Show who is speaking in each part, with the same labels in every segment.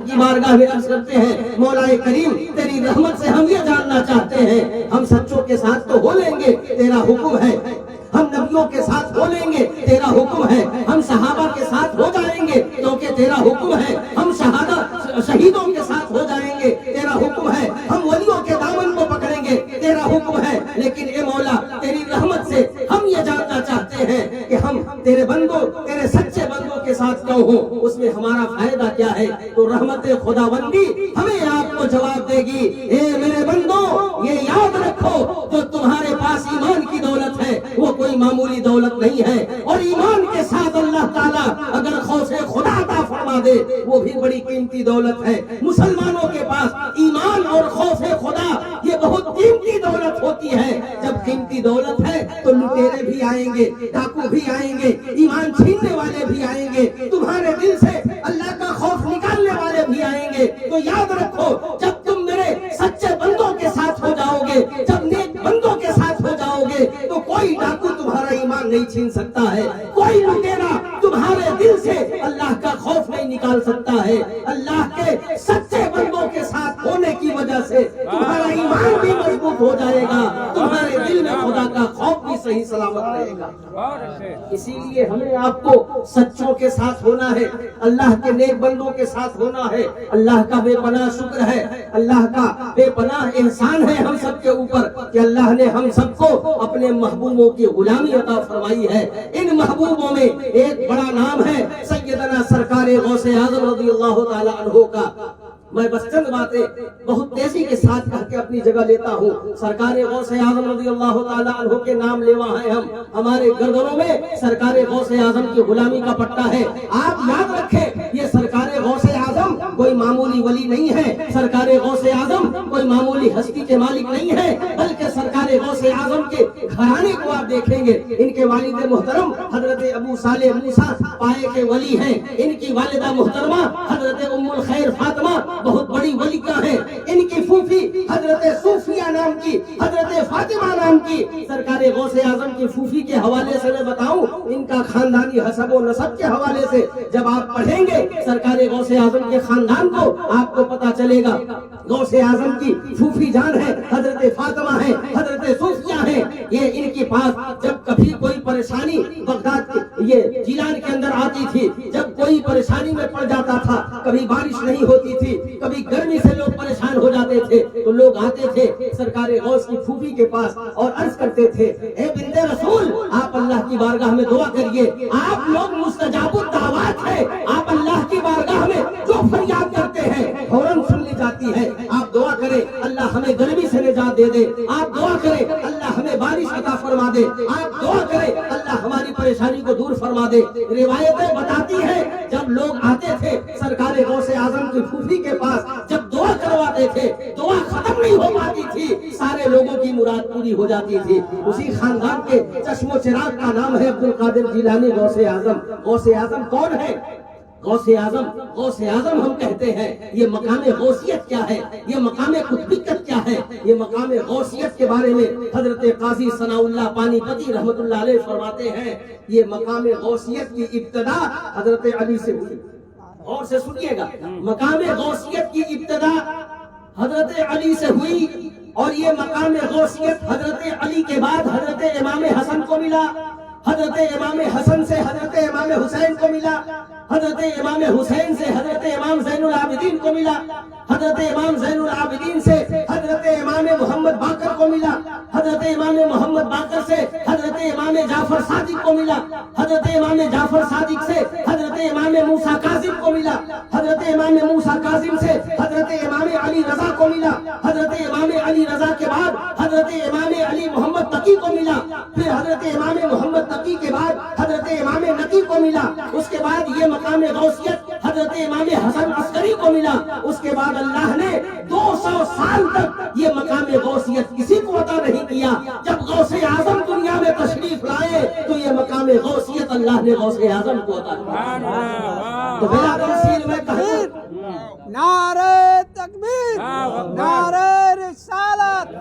Speaker 1: کی بارگاہ میں عرض کرتے ہیں مولا کریم تیری رحمت سے ہم یہ جاننا چاہتے ہیں، ہم سچوں کے ساتھ تو ہو لیں گے تیرا حکم ہے، ہم نبیوں کے ساتھ ہو لیں گے تیرا حکم ہے، ہم صحابہ کے ساتھ ہو جائیں گے کیونکہ تیرا حکم ہے، ہم شہیدوں کے ساتھ ہو جائیں گے تیرا حکم ہے، ہم ولیوں کے دامن کو پکڑیں گے تیرا حکم ہے، لیکن اے مولا تیری رحمت سے ہم یہ جاننا چاہتے ہیں کہ ہم تیرے بندوں، تیرے سچے بندوں کے ساتھ کیوں ہوں، اس میں ہمارا فائدہ کیا ہے؟ تو رحمت خداوندی ہمیں آپ کو جواب دے گی، اے میرے بندوں یہ یاد رکھو جو تمہارے پاس ایمان کی دولت ہے وہ کوئی معمولی دولت نہیں ہے، اور ایمان کے ساتھ اللہ تعالیٰ اگر خوف خدا عطا فرما دے وہ بھی بڑی قیمتی دولت ہے۔ مسلمانوں کے پاس ایمان اور خوف خدا یہ بہت قیمتی دولت ہوتی ہے۔ جب قیمتی دولت ہے تو لٹیرے بھی آئیں گے، ڈاکو بھی آئیں گے، ایمان چھیننے والے بھی آئیں گے، تمہارے دل سے اللہ کا خوف نکالنے والے بھی آئیں گے۔ تو یاد رکھو جب تم میرے سچے بندوں کے ساتھ ہو جاؤ گے، جب نیک بندوں کے ساتھ ہو جاؤ گے تو کوئی ڈاکو تمہارا ایمان نہیں چھین سکتا ہے، کوئی لٹیرا تمہارے دل سے اللہ کا خوف نہیں نکال سکتا ہے۔ اللہ کے سچے بندوں کے ساتھ ہونے کی وجہ سے تمہارا ایمان بھی مضبوط ہو جائے گا، تمہارے دل میں خدا کا خوف بھی صحیح سلامت رہے گا۔ اسی لیے ہمیں آپ کو سچوں کے ساتھ ہونا ہے، اللہ کے نیک بندوں کے ساتھ ہونا ہے۔ اللہ کا بے پناہ شکر ہے، اللہ کا بے پناہ احسان ہے ہم سب کے اوپر کہ اللہ نے ہم سب کو اپنے محبوبوں کی غلامی عطا فرمائی ہے۔ ان محبوبوں میں ایک بڑا نام ہے سیدنا سرکار غوث اعظم رضی اللہ تعالی عنہ کا۔ میں بس چند باتیں بہت تیزی کے ساتھ کہہ کے اپنی جگہ لیتا ہوں۔ سرکار غوث اعظم رضی اللہ تعالی عنہ کے نام لیوا ہیں ہم، ہمارے گردنوں میں سرکار غوث اعظم کی غلامی کا پٹا ہے۔ آپ یاد رکھیں یہ سرکار غوث اعظم کوئی معمولی ولی نہیں ہے، سرکار غوث اعظم کوئی معمولی ہستی کے مالک نہیں ہے، بلکہ سرکار غوث اعظم کے گھرانے کو آپ دیکھیں گے، ان کے والد محترم حضرت ابو صالح موسیٰ پائے کے ولی ہیں، ان کی والدہ محترمہ حضرت ام الخیر فاطمہ بہت بڑی ولیکہ ہیں، ان کی پھوپھی حضرت صوفیہ نام کی، حضرت فاطمہ نام کی۔ سرکار غوث اعظم کی پھوپھی کے حوالے سے میں بتاؤں، ان کا خاندانی حسب و نسب کے حوالے سے جب آپ پڑھیں گے سرکار غوث اعظم کے خاندان کو آپ کو پتا چلے گا۔ غوث اعظم کی پھوپھی جان ہے حضرت فاطمہ ہے، حضرت صوفیہ ہے۔ یہ ان کے پاس جب کبھی کوئی پریشانی بغداد یہ جیلان کے اندر آتی تھی، جب کوئی پریشانی میں پڑ جاتا تھا، کبھی بارش نہیں ہوتی تھی، کبھی گرمی سے لوگ پریشان ہو جاتے تھے، تو لوگ آتے تھے سرکار غوث کی پھوپھی کے پاس اور عرض کرتے تھے، اے بنت رسول آپ اللہ کی بارگاہ میں دعا کریے، آپ لوگ مستجاب الدعوات ہیں، آپ اللہ کی بارگاہ میں جو فریاد کرتے ہیں فوراً سن لی جاتی ہے۔ آپ دعا کریں اللہ ہمیں گرمی سے نجات دے دے، آپ دعا کریں اللہ ہمیں بارش عطا فرما دے، آپ دعا کریں اللہ ہماری پریشانی کو دور فرما دے۔ روایتیں بتاتی ہیں جب لوگ آتے تھے سرکار غوث اعظم کی پھوپھی کے پاس، جب دعا کرواتے تھے دعا ختم نہیں ہو پاتی تھی، سارے لوگوں کی مراد پوری ہو جاتی تھی۔ اسی خاندان کے چشم و چراغ کا نام ہے عبد القادر جیلانی غوث اعظم۔ غوث اعظم کون ہے؟ غوث اعظم ہم کہتے ہیں یہ مقام غوثیت کیا ہے، یہ مقام قطبیت کیا ہے، یہ مقام غوثیت کے بارے میں حضرت قاضی ثناء اللہ پانی پتی رحمت اللہ علیہ فرماتے ہیں یہ مقام غوثیت کی ابتدا حضرت علی سے ہوئی۔ اور سے سنیے گا، مقام غوثیت کی ابتدا حضرت علی سے ہوئی، اور یہ مقام غوثیت حضرت علی کے بعد حضرت امام حسن کو ملا، حضرت امام حسن سے حضرت امام حسین کو ملا، حضرت امام حسین سے حضرت امام زین العابدین کو ملا، حضرت امام زین العابدین سے حضرت امام محمد باقر کو ملا، حضرت امام محمد باقر سے حضرت امام جعفر صادق کو ملا، حضرت امام جعفر صادق سے حضرت امام موسیٰ کاظم کو ملا، حضرت امام موسیٰ کاظم سے حضرت امام علی رضا کو ملا، حضرت امام علی رضا کے بعد حضرت امام علی محمد تقی کو ملا، پھر حضرت امام محمد تقی کے بعد حضرت امام نقی کو ملا، اس کے بعد یہ مقام غوثیت حضرت امام حسن عسکری کو ملا، اس کے بعد اللہ نے 200 سال تک یہ مقام غوثیت کسی کو عطا نہیں کیا۔ جب غوث اعظم دنیا میں تشریف لائے تو یہ مقام غوثیت اللہ نے غوث اعظم کو عطا کیا۔ تو بلا تفصیل میں کہوں،
Speaker 2: نعرہ تکبیر، نعرہ رسالت،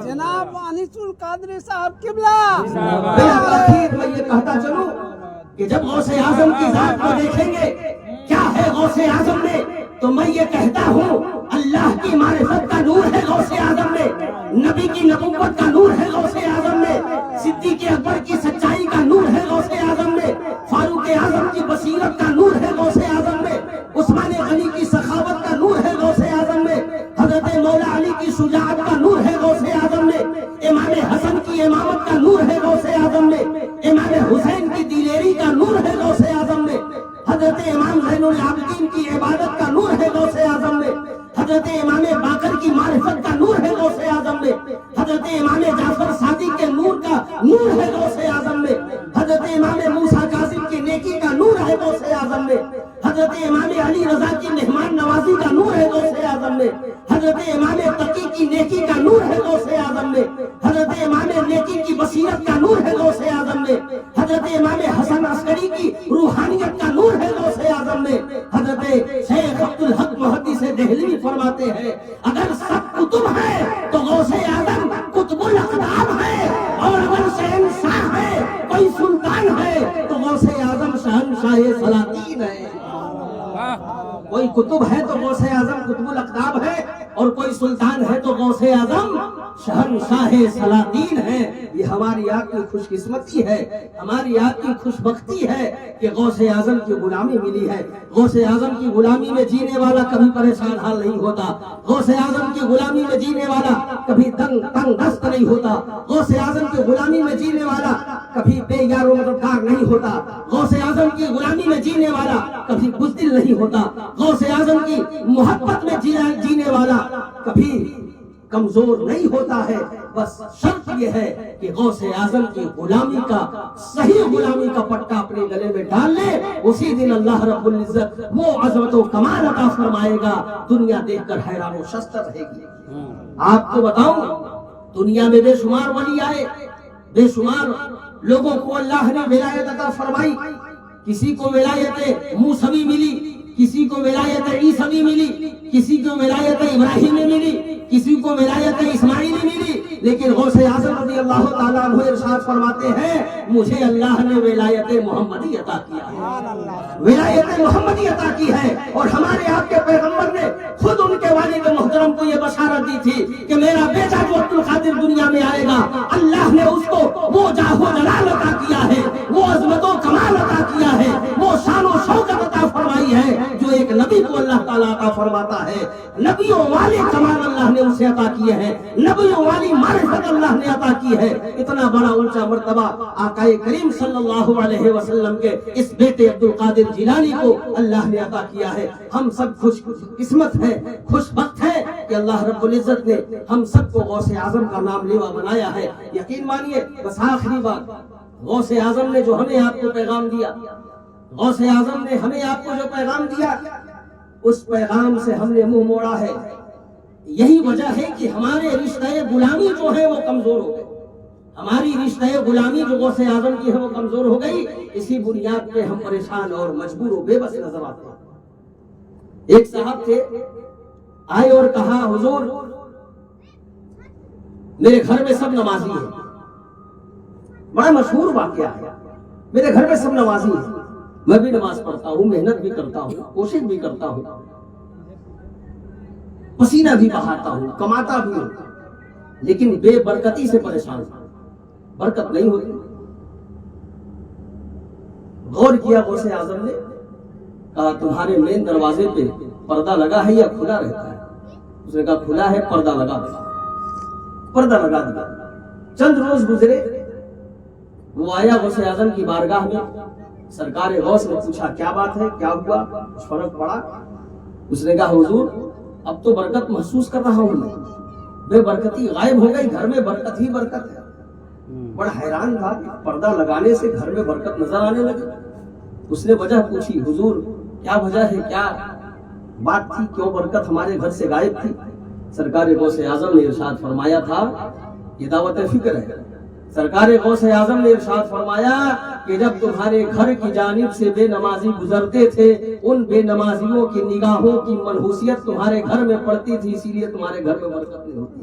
Speaker 2: جناب انیس القادری صاحب قبلہ۔
Speaker 1: بالآخر میں یہ کہتا چلوں کہ جب غوث اعظم کی ذات کو دیکھیں گے کیا ہے غوث اعظم میں، تو تو میں یہ کہتا ہوں اللہ کی معرفت کا نور ہے غوث اعظم میں، نبی کی نبوت کا نور ہے غوث اعظم میں، صدیق اکبر کی سچائی کا نور ہے غوث اعظم میں، فاروق اعظم کی بصیرت کا نور ہے غوث اعظم میں، عثمان غنی کی سخاوت کا نور ہے غوث اعظم میں، حضرت مولا علی کی شجاعت کا نور ہے غوث اعظم میں، امام حسن کی امامت کا نور ہے غوث اعظم میں، امام حسین کی دلیری کا نور ہے غوث اعظم میں، حضرت امام زین العابدین کی عبادت کا نور ہے غوث اعظم میں، حضرت امام باقر کی معرفت کا نور ہے غوث اعظم میں، حضرت امام جعفر صادق کے نور کا نور ہے غوث اعظم میں، حضرت امام موسیٰ کاظم کی نیکی کا نور ہے غوث اعظم میں، حضرت امام علی رضا کی مہمان نوازی کا نور ہے غوث اعظم میں، حضرت امام تقی کی نیکی کا نور ہے غوث اعظم میں، حضرت امام نیکی کی بصیرت کا نور ہے غوث اعظم میں، حضرت امام حسن عسکری کی روحانیت کا نور ہے غوث اعظم میں، حضرت شیخ عبدالحق محدث دہلوی فرماتے ہیں اگر سب کتب ہے تو غوث اعظم قطب الاقطاب ہے، اور اگر شہنشاہ ہے کوئی سلطان ہے تو غوث اعظم شہنشاہ سلاطین ہے۔ کوئی کتب ہے تو غوث اعظم قطب الاقطاب ہے، اور کوئی سلطان ہے تو غوث اعظم شہنشاہ سلاطین ہے۔ یہ ہماری آپ کی خوش قسمتی ہے، ہماری آپ کی خوش بختی ہے کہ غوث اعظم کی غلامی ملی ہے۔ غوث اعظم کی غلامی میں جینے والا کبھی پریشان حال نہیں ہوتا، غوث اعظم کی غلامی میں جینے والا کبھی تنگ دست نہیں ہوتا، غوث اعظم کی غلامی میں جینے والا کبھی بے یار و مددگار نہیں ہوتا، غوث اعظم کی غلامی میں جینے والا کبھی بزدل نہیں ہوتا، غوث اعظم کی محبت میں جینے والا کبھی کمزور نہیں ہوتا ہے۔ بس شرط یہ ہے کہ غوث اعظم کی غلامی کا، صحیح غلامی کا پٹا اپنے گلے میں ڈال لے، اسی دن اللہ رب العزت وہ عظمت و کمال عطا فرمائے گا، دنیا دیکھ کر حیران و شستہ رہے گی۔ آپ کو بتاؤں دنیا میں بے شمار ولی آئے، بے شمار لوگوں کو اللہ نے ولایت عطا فرمائی، کسی کو ولایت موسوی ملی، کسی کو ولایت عیسوی ملی، کسی کو ولایت ابراہیمی ملی، کسی کو ولایت اسماعیلی ملی، لیکن غوث اعظم رضی اللہ تعالیٰ عنہ ارشاد فرماتے ہیں مجھے اللہ نے ولایت محمدی عطا کیا ہے، ولایت محمدی عطا کی ہے۔ اور ہمارے آپ کے پیغمبر نے خود ان کے والد محترم کو یہ بشارت دی تھی کہ میرا بیٹا جو عبد القادر دنیا میں آئے گا، اللہ نے اس کو وہ جاہ و جلال عطا کیا ہے، وہ عظمت و کمال عطا کیا ہے، وہ شان و شوکت عطا فرمائی ہے جو ایک نبی کو اللہ تعالیٰ عطا فرماتا ہے۔ نبیوں والے کمال اللہ نے اسے عطا کیے ہیں، نبیوں والی معرفت اللہ نے عطا کی ہے۔ اتنا بڑا اونچا مرتبہ آقا کریم صلی اللہ علیہ وسلم کے اس بیٹے عبد القادر جیلانی کو اللہ نے عطا کیا ہے۔ ہم سب خوش قسمت ہیں، خوش بخت ہیں کہ اللہ رب العزت نے ہم سب کو غوث اعظم کا نام لیوا بنایا ہے۔ یقین مانیے بس آخری بات، غوث اعظم نے جو ہمیں آپ کو پیغام دیا، غوث اعظم نے ہمیں آپ کو جو پیغام دیا، اس پیغام سے ہم نے منہ موڑا ہے۔ یہی وجہ ہے کہ ہمارے رشتہ غلامی جو ہے وہ کمزور ہو گئے، ہماری رشتہ غلامی جو غوث اعظم کی ہے وہ کمزور ہو گئی۔ اسی بنیاد پہ ہم پریشان اور مجبور و بے بس نظر آتے ہیں۔ ایک صاحب تھے، آئے اور کہا حضور میرے گھر میں سب نمازی ہیں، بڑا مشہور واقعہ ہے، میرے گھر میں سب نمازی ہیں، میں بھی نماز پڑھتا ہوں، محنت بھی کرتا ہوں، کوشش بھی کرتا ہوں، پسینہ بھی بہاتا ہوں، کماتا بھی ہوں، لیکن بے برکتی سے پریشان ہوں، برکت نہیں ہوتی۔ غور کیا غوث اعظم نے، کہا تمہارے مین دروازے پہ پردہ لگا ہے یا کھلا رہتا ہے؟ اس نے کہا کھلا ہے، پردہ لگا دیا، پردہ لگا دیا۔ چند روز گزرے، وہ آیا غوث اعظم کی بارگاہ میں، سرکار غوث نے پوچھا کیا بات ہے، کیا ہوا، کچھ فرق پڑا؟ اس نے کہا حضور اب تو برکت محسوس کر رہا ہوں میں، بے برکتی غائب ہو گئی، گھر میں برکت ہی برکت ہے۔ بڑا حیران تھا کہ پردہ لگانے سے گھر میں برکت نظر آنے لگی۔ اس نے وجہ پوچھی حضور کیا وجہ ہے، کیا بات تھی، کیوں برکت ہمارے گھر سے غائب تھی؟ سرکار غوث اعظم نے ارشاد فرمایا تھا، یہ دعوت فکر ہے، سرکار غوث اعظم نے ارشاد فرمایا کہ جب تمہارے گھر کی جانب سے بے نمازی گزرتے تھے، ان بے نمازیوں کی نگاہوں کی منحوسیت تمہارے گھر میں پڑتی تھی، اسی لیے تمہارے گھر میں برکت نہیں ہوتی۔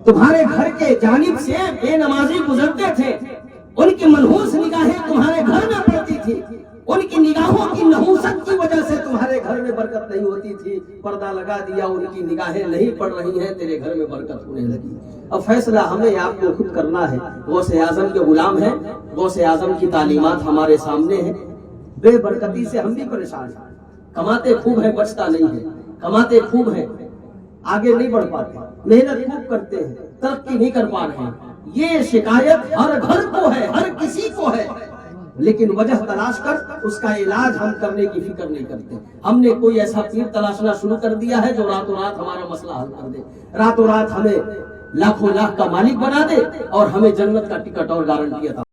Speaker 1: تمہارے گھر کے جانب سے بے نمازی گزرتے تھے، ان کی منحوس نگاہیں تمہارے گھر میں پڑتی تھی، ان کی نگاہوں کی نحوست کی وجہ سے تمہارے گھر میں برکت نہیں ہوتی تھی، پردہ لگا دیا، ان کی نگاہیں نہیں پڑ رہی ہیں، تیرے گھر میں برکت ہونے لگی۔ اب فیصلہ ہمیں آپ کو خود کرنا ہے۔ غوث اعظم کے غلام ہیں، غوث اعظم کی تعلیمات ہمارے سامنے ہیں۔ بے برکتی سے ہم بھی پریشان ہیں، کماتے خوب ہیں، بچتا نہیں ہے، کماتے خوب ہیں، آگے نہیں بڑھ پاتے، محنت خوب کرتے ہیں، ترقی نہیں کر پا رہے ہیں۔ یہ شکایت ہر گھر کو ہے، ہر کسی کو ہے، لیکن وجہ تلاش کر اس کا علاج ہم کرنے کی فکر نہیں کرتے۔ ہم نے کوئی ایسا پیر تلاشنا شروع کر دیا ہے جو راتوں رات ہمارا مسئلہ حل کر دے، راتوں رات ہمیں لاکھوں لاکھ کا مالک بنا دے اور ہمیں جنت کا ٹکٹ اور گارنٹی عطا